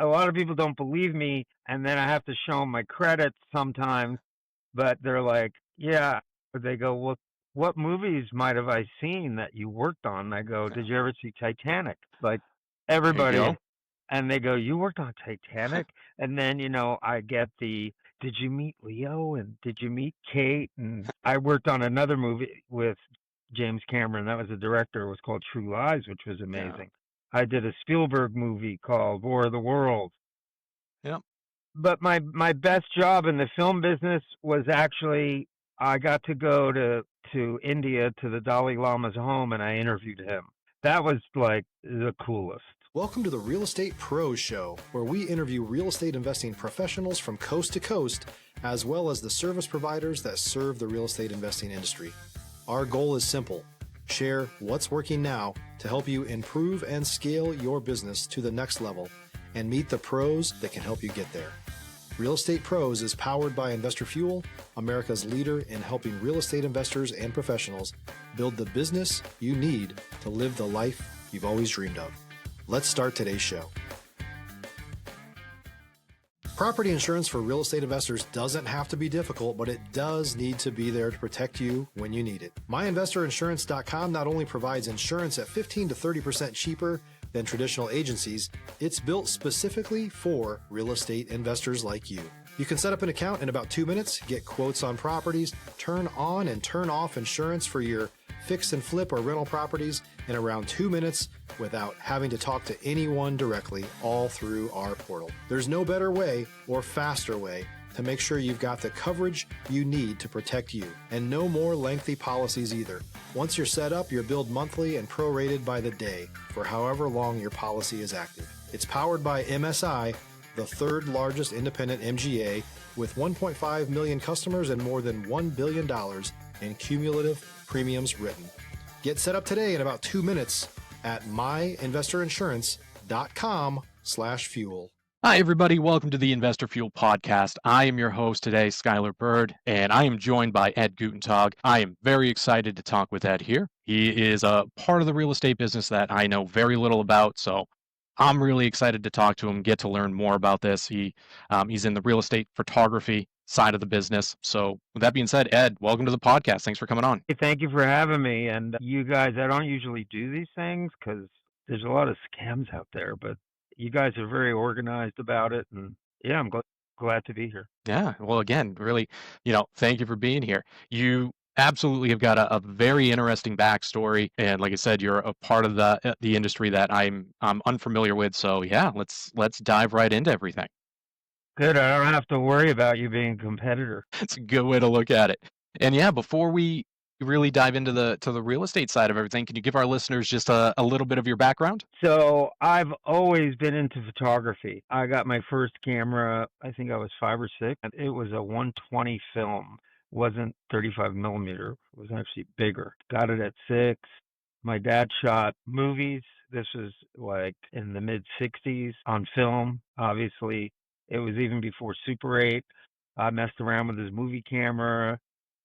a lot of people don't believe me, and then I have to show them my credits sometimes, but they're like, yeah. They go, well, what movies might have I seen that you worked on? And I go, did you ever see Titanic? Like There you everybody. go. And they go, you worked on Titanic? And then, I get did you meet Leo? And did you meet Kate? And I worked on another movie with James Cameron. That was the director. It was called True Lies, which was Yeah. amazing. I did a Spielberg movie called War of the Worlds. Yep. But my best job in the film business was actually I got to go to India to the Dalai Lama's home and I interviewed him. That was like the coolest. Welcome to the Real Estate Pros Show, where we interview real estate investing professionals from coast to coast, as well as the service providers that serve the real estate investing industry. Our goal is simple: share what's working now to help you improve and scale your business to the next level and meet the pros that can help you get there. Real Estate Pros is powered by Investor Fuel, America's leader in helping real estate investors and professionals build the business you need to live the life you've always dreamed of. Let's start today's show. Property insurance for real estate investors doesn't have to be difficult, but it does need to be there to protect you when you need it. MyInvestorInsurance.com not only provides insurance at 15 to 30% cheaper than traditional agencies, it's built specifically for real estate investors like you. You can set up an account in about 2 minutes, get quotes on properties, turn on and turn off insurance for your fix and flip or rental properties in around 2 minutes without having to talk to anyone directly, all through our portal. There's no better way or faster way to make sure you've got the coverage you need to protect you, and no more lengthy policies either. Once you're set up, you're billed monthly and prorated by the day for however long your policy is active. It's powered by MSI, the third largest independent MGA, with 1.5 million customers and more than $1 billion in cumulative premiums written. Get set up today in about 2 minutes at myinvestorinsurance.com/fuel. Hi, everybody. Welcome to the Investor Fuel Podcast. I am your host today, Skyler Byrd, and I am joined by Ed Gutentag. I am very excited to talk with Ed here. He is a part of the real estate business that I know very little about, so I'm really excited to talk to him, get to learn more about this. He's in the real estate photography side of the business. So with that being said, Ed, welcome to the podcast. Thanks for coming on. Hey, thank you for having me. And you guys, I don't usually do these things because there's a lot of scams out there, but you guys are very organized about it. And yeah, I'm glad to be here. Yeah. Well, again, really, thank you for being here. You absolutely have got a very interesting backstory, and like I said, you're a part of the industry that I'm unfamiliar with. So yeah, let's dive right into everything. Good. I don't have to worry about you being a competitor. It's a good way to look at it. And yeah, before we really dive into the real estate side of everything, can you give our listeners just a little bit of your background? So I've always been into photography. I got my first camera, I think I was 5 or 6. And it was a 120 film. Wasn't 35 millimeter. It was actually bigger. Got it at 6. My dad shot movies. This was like in the mid 60s on film. Obviously, it was even before Super 8. I messed around with his movie camera.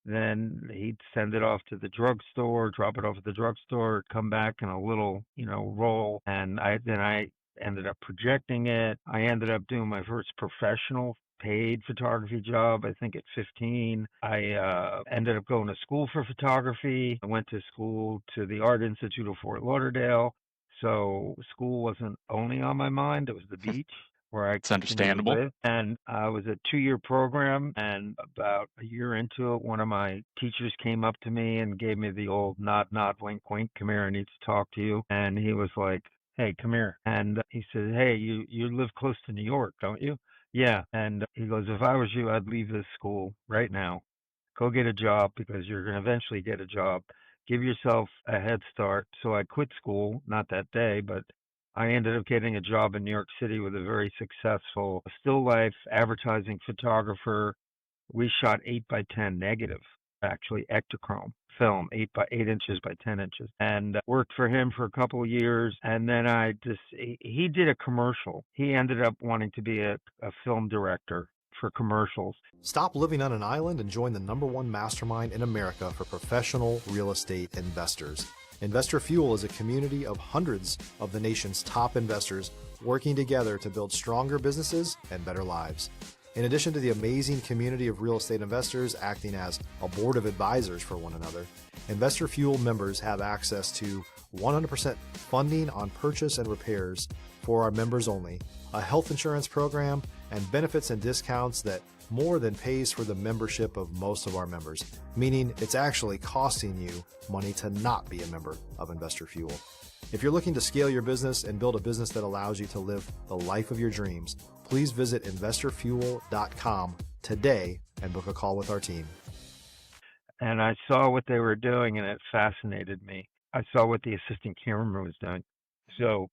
Then he'd send it off to the drugstore, drop it off at the drugstore, come back in a little, roll. And I ended up projecting it. I ended up doing my first professional paid photography job, I think at 15. I ended up going to school for photography. I went to school to the Art Institute of Fort Lauderdale. So school wasn't only on my mind, it was the beach where I It's continued to understandable. live. And it was a 2-year program. And about a year into it, one of my teachers came up to me and gave me the old nod, nod, wink, wink. Come here, I need to talk to you. And he was like, hey, come here. And he said, hey, you live close to New York, don't you? Yeah. And he goes, if I was you, I'd leave this school right now. Go get a job because you're going to eventually get a job. Give yourself a head start. So I quit school, not that day, but I ended up getting a job in New York City with a very successful still life advertising photographer. We shot 8x10 negative, actually Ektachrome film, 8 inches by 10 inches, and worked for him for a couple of years. And then he did a commercial. He ended up wanting to be a film director for commercials. Stop living on an island and join the #1 mastermind in America for professional real estate investors. Investor Fuel is a community of hundreds of the nation's top investors working together to build stronger businesses and better lives. In addition to the amazing community of real estate investors acting as a board of advisors for one another, Investor Fuel members have access to 100% funding on purchase and repairs for our members only, a health insurance program, and benefits and discounts that more than pays for the membership of most of our members, meaning it's actually costing you money to not be a member of Investor Fuel. If you're looking to scale your business and build a business that allows you to live the life of your dreams, please visit investorfuel.com today and book a call with our team. And I saw what they were doing, and it fascinated me. I saw what the assistant cameraman was doing. So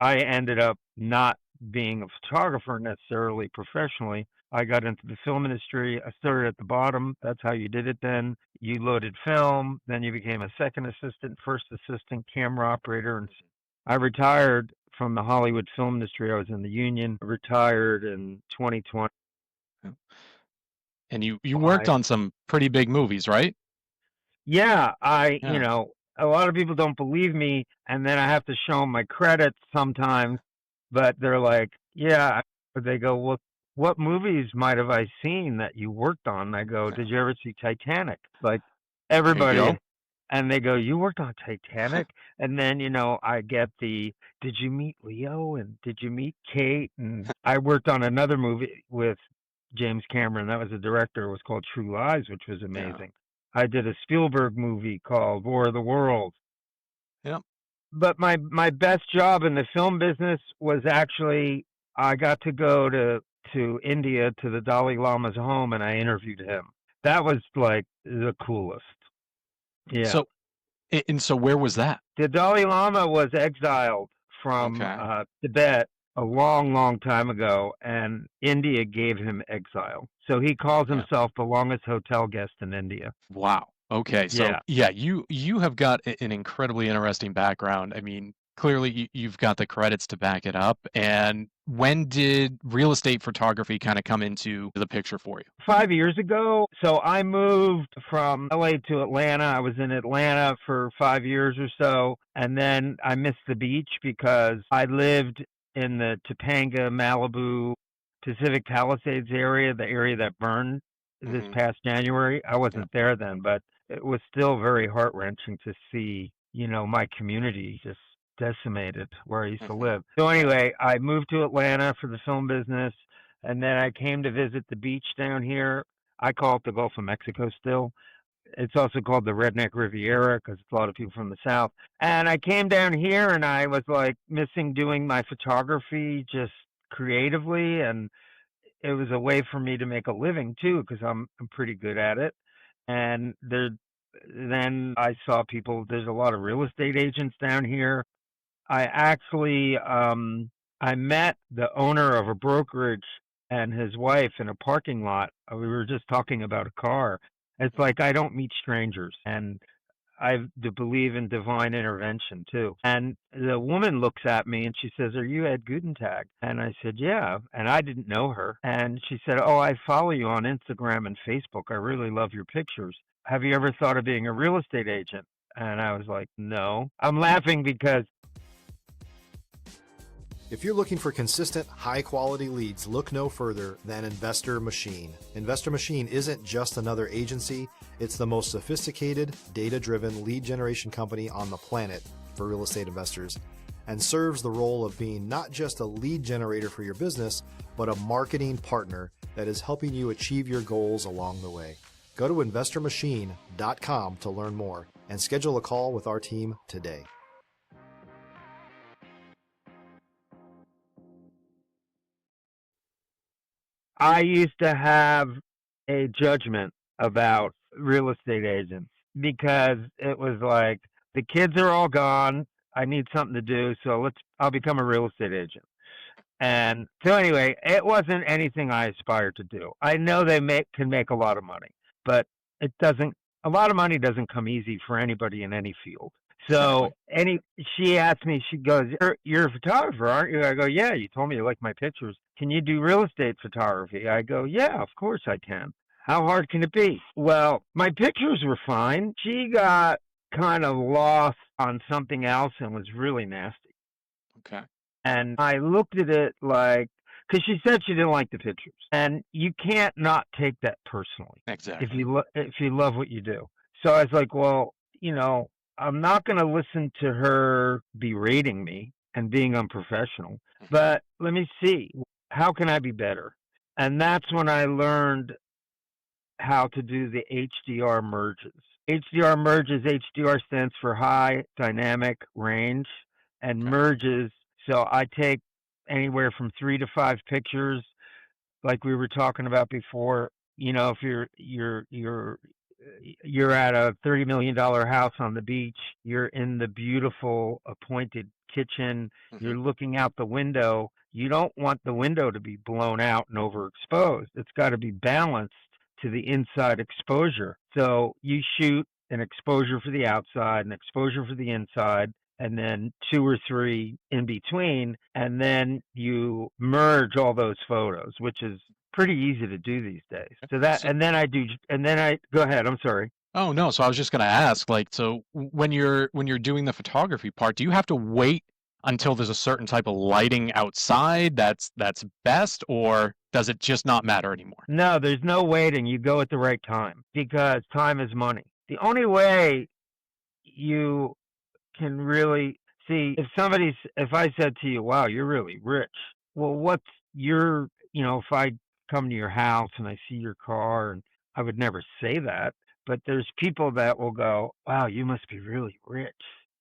I ended up not being a photographer necessarily professionally. I got into the film industry. I started at the bottom. That's how you did it then. You loaded film, then you became a second assistant, first assistant, camera operator. And I retired from the Hollywood film industry. I was in the union, retired in 2020. And you worked on some pretty big movies, right? Yeah, a lot of people don't believe me, and then I have to show them my credits sometimes, but they're like, yeah, they go, well, what movies might have I seen that you worked on? And I go, did you ever see Titanic? Like everybody, and they go, you worked on Titanic? And then, I get did you meet Leo and did you meet Kate? And I worked on another movie with James Cameron. That was the director. It was called True Lies, which was amazing. I did a Spielberg movie called War of the Worlds. Yep. But my best job in the film business was actually I got to go to India to the Dalai Lama's home, and I interviewed him. That was like the coolest. Yeah. So where was that? The Dalai Lama was exiled from Tibet a long, long time ago, and India gave him exile. So he calls himself the longest hotel guest in India. Wow. Okay. So you have got an incredibly interesting background. I mean, clearly you've got the credits to back it up. And when did real estate photography kind of come into the picture for you? 5 years ago. So I moved from LA to Atlanta. I was in Atlanta for 5 years or so. And then I missed the beach because I lived in the Topanga, Malibu, Pacific Palisades area, the area that burned this past January. I wasn't there then, but it was still very heart-wrenching to see, my community just decimated where I used to live. So anyway, I moved to Atlanta for the film business, and then I came to visit the beach down here. I call it the Gulf of Mexico still. It's also called the Redneck Riviera because it's a lot of people from the South. And I came down here and I was like missing doing my photography just creatively. And it was a way for me to make a living too because I'm pretty good at it. And then I saw people, there's a lot of real estate agents down here. I actually, I met the owner of a brokerage and his wife in a parking lot. We were just talking about a car. It's like I don't meet strangers, and I believe in divine intervention too. And the woman looks at me and she says, "Are you Ed Gutentag?" And I said, "Yeah." And I didn't know her. And she said, "Oh, I follow you on Instagram and Facebook. I really love your pictures. Have you ever thought of being a real estate agent?" And I was like, "No." I'm laughing because if you're looking for consistent, high-quality leads, look no further than Investor Machine. Investor Machine isn't just another agency. It's the most sophisticated, data-driven lead generation company on the planet for real estate investors and serves the role of being not just a lead generator for your business, but a marketing partner that is helping you achieve your goals along the way. Go to investormachine.com to learn more and schedule a call with our team today. I used to have a judgment about real estate agents because it was like the kids are all gone. I need something to do, so I'll become a real estate agent. And so anyway, it wasn't anything I aspired to do. I know they can make a lot of money, but a lot of money doesn't come easy for anybody in any field. So she asked me, she goes, you're a photographer, aren't you? I go, yeah, you told me you like my pictures. Can you do real estate photography? I go, yeah, of course I can. How hard can it be? Well, my pictures were fine. She got kind of lost on something else and was really nasty. Okay. And I looked at it like, because she said she didn't like the pictures, and you can't not take that personally Exactly. if you love what you do. So I was like, well, I'm not going to listen to her berating me and being unprofessional, but let me see, how can I be better? And that's when I learned how to do the HDR merges. HDR merges, HDR stands for high dynamic range, and merges. So I take anywhere from 3 to 5 pictures, like we were talking about before. If you're at a $30 million house on the beach, you're in the beautiful appointed kitchen, you're looking out the window. You don't want the window to be blown out and overexposed. It's got to be balanced to the inside exposure. So you shoot an exposure for the outside, an exposure for the inside, and then 2 or 3 in between, and then you merge all those photos, which is pretty easy to do these days. So go ahead. I'm sorry. Oh no, so I was just going to ask, like, so when you're doing the photography part, do you have to wait until there's a certain type of lighting outside that's best, or does it just not matter anymore? No, there's no waiting. You go at the right time, because time is money. The only way you can really see, if I said to you, wow, you're really rich. Well, if I come to your house and I see your car, and I would never say that, but there's people that will go, wow, you must be really rich.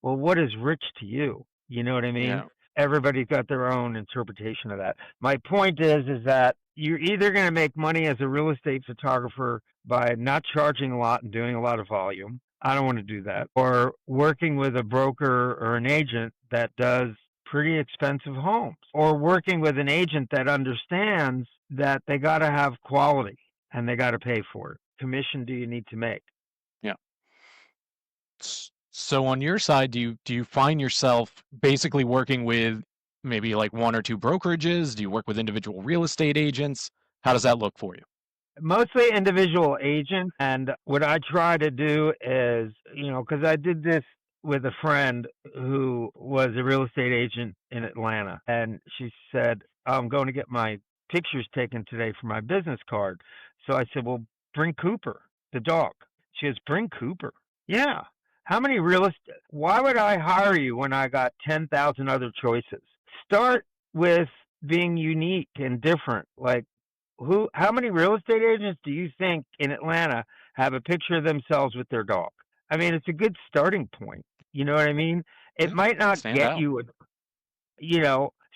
Well, what is rich to you? You know what I mean? Yeah. Everybody's got their own interpretation of that. My point is that you're either going to make money as a real estate photographer by not charging a lot and doing a lot of volume. I don't want to do that. Or working with a broker or an agent that does pretty expensive homes, or working with an agent that understands that they got to have quality and they got to pay for it. Commission do you need to make? Yeah. So on your side, do you find yourself basically working with maybe like 1 or 2 brokerages? Do you work with individual real estate agents? How does that look for you? Mostly individual agents. And what I try to do is, because I did this with a friend who was a real estate agent in Atlanta, and she said, I'm going to get my pictures taken today for my business card. So I said, well, bring Cooper, the dog. She goes, bring Cooper? Yeah. Why would I hire you when I got 10,000 other choices? Start with being unique and different. Like, how many real estate agents do you think in Atlanta have a picture of themselves with their dog? I mean, it's a good starting point. You know what I mean? It might not Stand get out.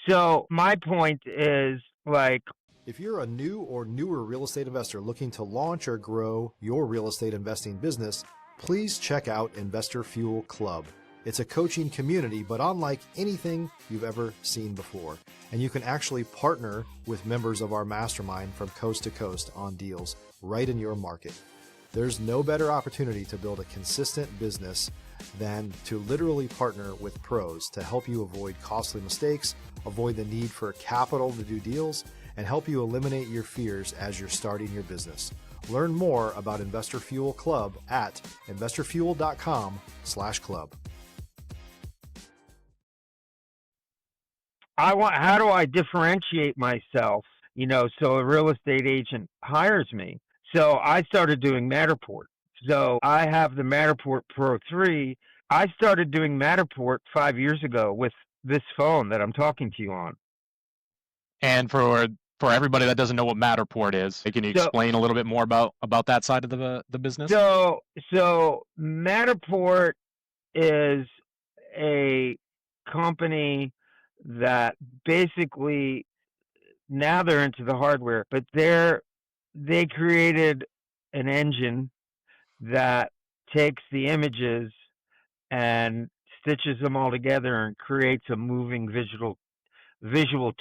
so my point is, like, if you're a new or newer real estate investor looking to launch or grow your real estate investing business, please check out Investor Fuel Club. It's a coaching community, but unlike anything you've ever seen before. And you can actually partner with members of our mastermind from coast to coast on deals right in your market. There's no better opportunity to build a consistent business than to literally partner with pros to help you avoid costly mistakes, avoid the need for capital to do deals, and help you eliminate your fears as you're starting your business. Learn more about Investor Fuel Club at investorfuel.com/club. How do I differentiate myself? So a real estate agent hires me. So I started doing Matterport. So I have the Matterport Pro 3. I started doing Matterport 5 years ago with this phone that I'm talking to you on. And for everybody that doesn't know what Matterport is, can you explain a little bit more about that side of the business? So Matterport is a company that basically, now they're into the hardware, but they created an engine that takes the images and stitches them all together and creates a moving visual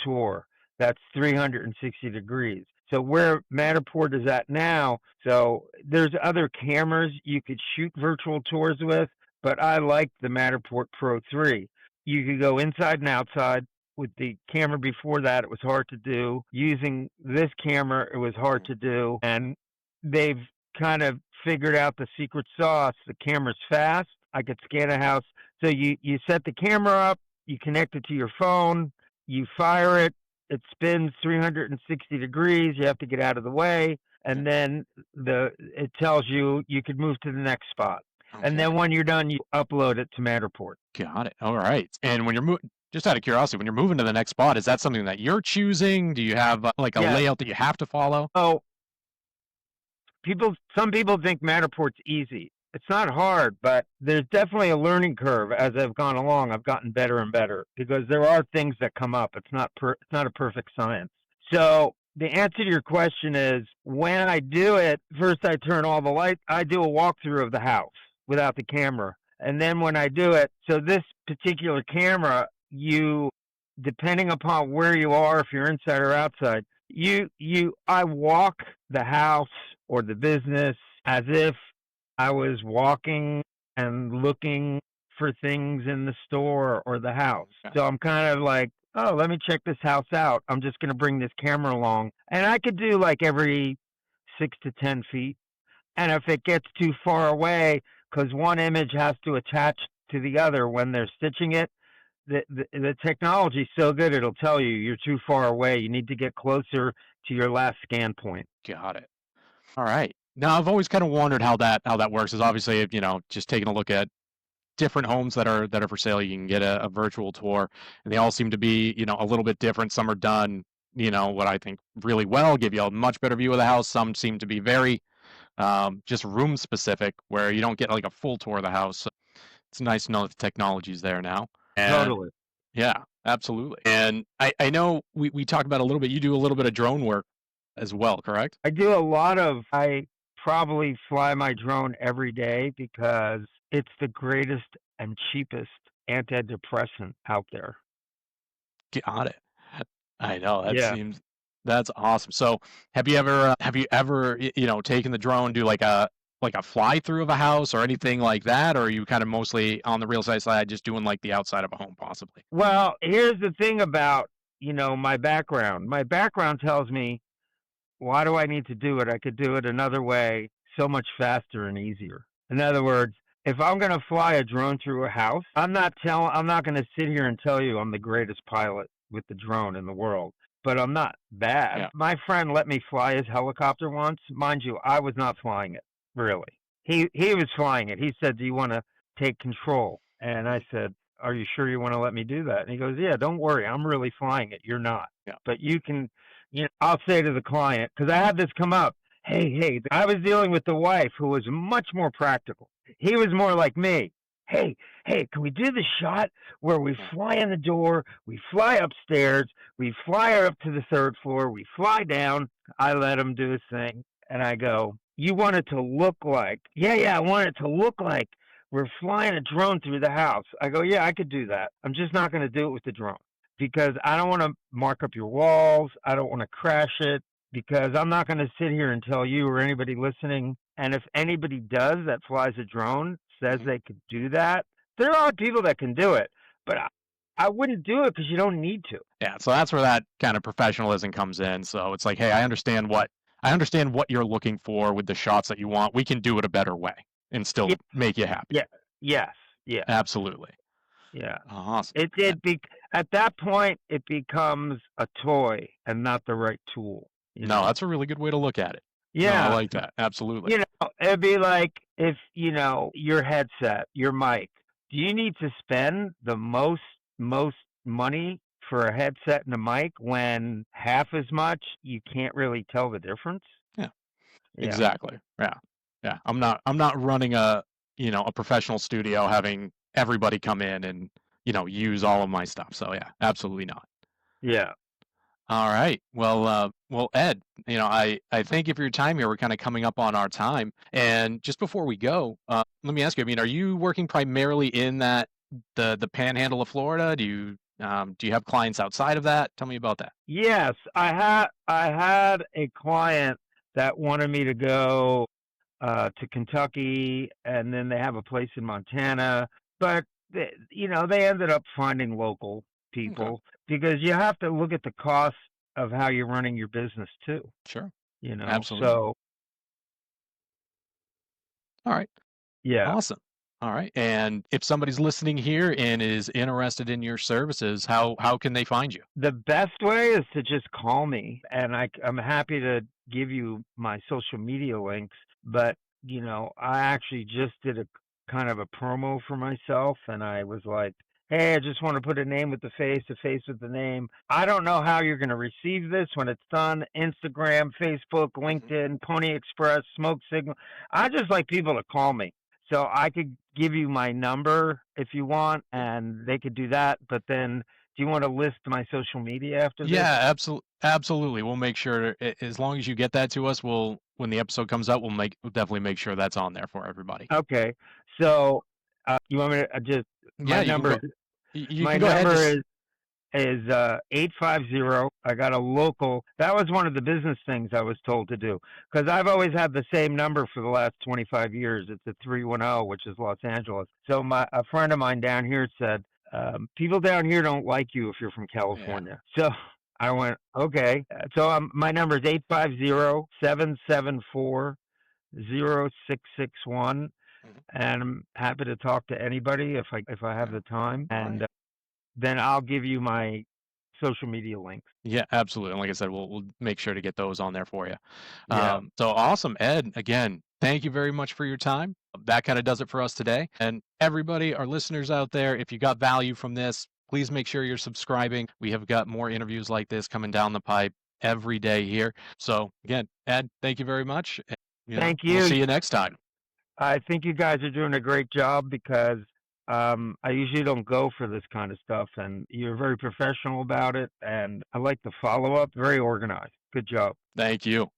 tour that's 360 degrees. So where Matterport is at now, so there's other cameras you could shoot virtual tours with, but I like the Matterport Pro 3. You could go inside and outside. With the camera before that, it was hard to do. Using this camera, it was hard to do. And they've kind of figured out the secret sauce. The camera's fast, I could scan a house. So you set the camera up, you connect it to your phone, you fire it, it spins 360 degrees, you have to get out of the way, and then it tells you could move to the next spot. And then Okay. when you're done, you upload it to Matterport. Got it. All right. And when you're just out of curiosity, when you're moving to the next spot, is that something that you're choosing? Do you have like a Yeah. layout that you have to follow? Oh, some people think Matterport's easy. It's not hard, but there's definitely a learning curve as I've gone along. I've gotten better and better because there are things that come up. It's not a perfect science. So the answer to your question is, when I do it, first I turn all the lights. I do a walkthrough of the house without the camera. And then when I do it, so this particular camera, depending upon where you are, if you're inside or outside, I walk the house or the business as if I was walking and looking for things in the store or the house. Okay. So I'm kind of like, oh, let me check this house out. I'm just going to bring this camera along. And I could do like every 6 to 10 feet. And if it gets too far away, because one image has to attach to the other when they're stitching it, the technology's so good, it'll tell you you're too far away. You need to get closer to your last scan point. Got it. All right. Now, I've always kind of wondered how that works. Is obviously, just taking a look at different homes that are for sale. You can get a virtual tour, and they all seem to be, a little bit different. Some are done, what I think really well, give you a much better view of the house. Some seem to be very just room specific, where you don't get like a full tour of the house. So it's nice to know that the technology's there now. And Totally. yeah, absolutely. And I know we talked about a little bit. You do a little bit of drone work as well, correct? I probably fly my drone every day because it's the greatest and cheapest antidepressant out there. Got it. I know Yeah. that's awesome. So have you ever taken the drone, do like a fly through of a house or anything like that, or are you kind of mostly on the real estate side, just doing like the outside of a home possibly? Well, here's the thing about, my background. My background tells me, why do I need to do it? I could do it another way, so much faster and easier. In other words, if I'm going to fly a drone through a house, I'm not going to sit here and tell you I'm the greatest pilot with the drone in the world, but I'm not bad. Yeah. My friend let me fly his helicopter once. Mind you, I was not flying it, really. He was flying it. He said, "Do you want to take control?" And I said, "Are you sure you want to let me do that?" And he goes, "Yeah, don't worry. I'm really flying it. You're not. Yeah. But you can." I'll say to the client, because I had this come up, hey, I was dealing with the wife who was much more practical. He was more like me. Hey, can we do the shot where we fly in the door, we fly upstairs, we fly up to the third floor, we fly down. I let him do his thing, and I go, you want it to look like, yeah, I want it to look like we're flying a drone through the house. I go, yeah, I could do that. I'm just not going to do it with the drone, because I don't want to mark up your walls. I don't want to crash it, because I'm not going to sit here and tell you or anybody listening. And if anybody does that flies a drone, says they could do that, there are people that can do it, but I wouldn't do it because you don't need to. Yeah, so that's where that kind of professionalism comes in. So it's like, hey, I understand what you're looking for with the shots that you want. We can do it a better way and still make you happy. Yeah. Yes. Yeah. Absolutely. Yeah. Awesome. At that point, it becomes a toy and not the right tool. No, that's a really good way to look at it. Yeah. No, I like that. Absolutely. It'd be like if, your headset, your mic, do you need to spend the most money for a headset and a mic when half as much you can't really tell the difference? Yeah. Exactly. Yeah. I'm not running a professional studio having everybody come in and, use all of my stuff. So yeah, absolutely not. Yeah. All right. Well, Ed, I thank you for your time here. We're kind of coming up on our time. And just before we go, let me ask you, are you working primarily in the panhandle of Florida? Do you have clients outside of that? Tell me about that. Yes, I had a client that wanted me to go to Kentucky, and then they have a place in Montana, but they ended up finding local people, because you have to look at the cost of how you're running your business too. Sure. Absolutely. So, all right. Yeah. Awesome. All right. And if somebody's listening here and is interested in your services, how can they find you? The best way is to just call me, and I'm happy to give you my social media links. But I actually just did a kind of a promo for myself, and I was like, "Hey, I just want to put a name with the face, a face with the name." I don't know how you're going to receive this when it's done. Instagram, Facebook, LinkedIn, Pony Express, Smoke Signal. I just like people to call me. So I could give you my number if you want, and they could do that. But then, do you want to list my social media after this? Yeah, absolutely. We'll make sure as long as you get that to us, when the episode comes out, we'll definitely make sure that's on there for everybody. Okay. So you want me to just Yeah, my you can number? go. You My can go ahead. number Just, is 850. I got a local. That was one of the business things I was told to do, because I've always had the same number for the last 25 years. It's a 310, which is Los Angeles. So a friend of mine down here said, people down here don't like you if you're from yeah. California. So I went, okay. So my number is 850-774-0661. And I'm happy to talk to anybody if I have the time. All And right. then I'll give you my social media links. Yeah, absolutely. And like I said, we'll make sure to get those on there for you. Yeah. So awesome, Ed. Again, thank you very much for your time. That kind of does it for us today. And everybody, our listeners out there, if you got value from this, please make sure you're subscribing. We have got more interviews like this coming down the pipe every day here. So again, Ed, thank you very much. And, Thank we'll you. see you next time. I think you guys are doing a great job, because I usually don't go for this kind of stuff, and you're very professional about it, and I like the follow-up. Very organized. Good job. Thank you.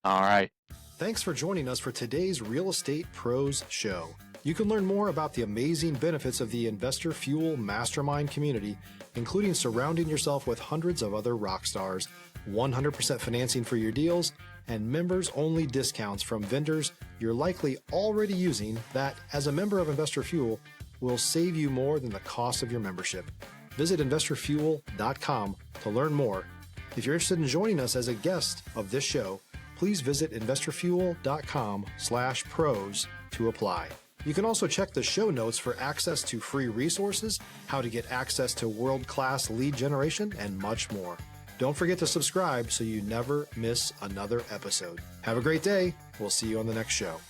All right. Thanks for joining us for today's Real Estate Pros Show. You can learn more about the amazing benefits of the Investor Fuel Mastermind community, including surrounding yourself with hundreds of other rock stars, 100% financing for your deals, and members-only discounts from vendors you're likely already using that, as a member of Investor Fuel, will save you more than the cost of your membership. Visit investorfuel.com to learn more. If you're interested in joining us as a guest of this show, please visit investorfuel.com/pros to apply. You can also check the show notes for access to free resources, how to get access to world-class lead generation, and much more. Don't forget to subscribe so you never miss another episode. Have a great day. We'll see you on the next show.